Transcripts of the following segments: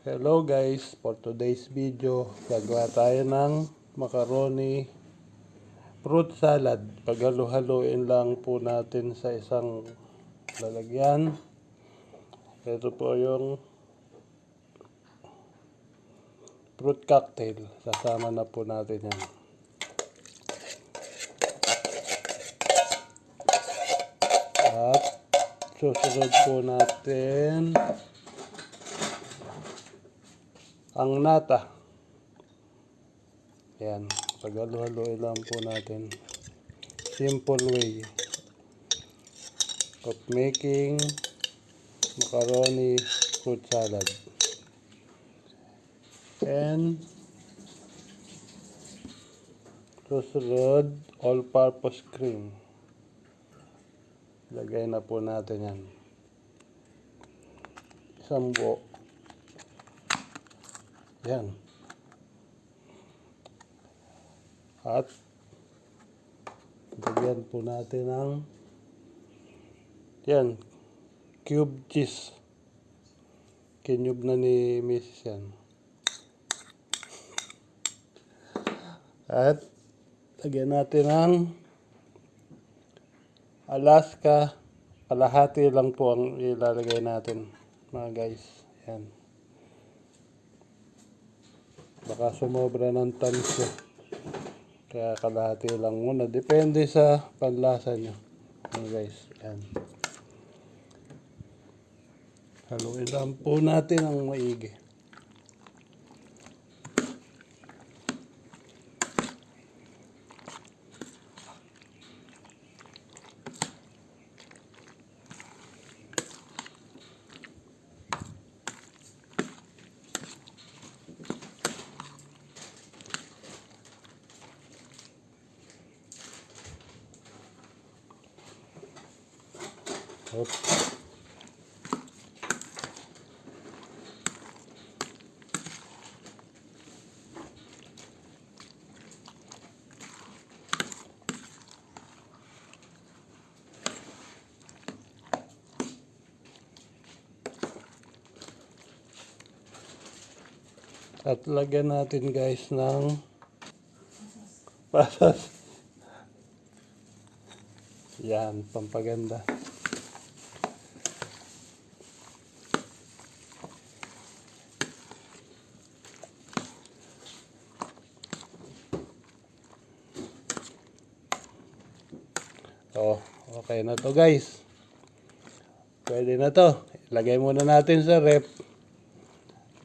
Hello guys, for today's video, gagawa tayo ng macaroni fruit salad. Paghalo-haluin lang po natin sa isang lalagyan. Ito po yung fruit cocktail. Sasama na po natin yan. At susunod po natin ang nata. Yan. Paghalo-haluin lang po natin. Simple way of making macaroni fruit salad. And susunod, all-purpose cream. Lagay na po natin yan. Isang buo. Yan. At lagyan po natin ng yan, cube cheese. Kinyub na ni Mrs. yan. At lagyan natin ng Alaska. Kalahati lang po ang ilalagay natin, mga guys. Yan. Baka sumobra ng tamis. Kaya kalahati lang muna. Depende sa panlasa nyo. Yan guys. Yan. Haluin lang po natin ang maigi. Oops. At lagyan natin guys ng pasas. Yan, pampaganda. Oh, okay na to guys. Pwede na to. Ilagay muna natin sa ref.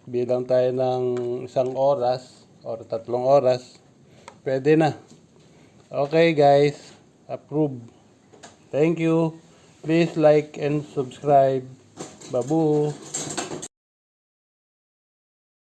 Bilang tayo ng 1 oras or 3 oras. Pwede na. Okay guys. Approve. Thank you. Please like and subscribe. Babu.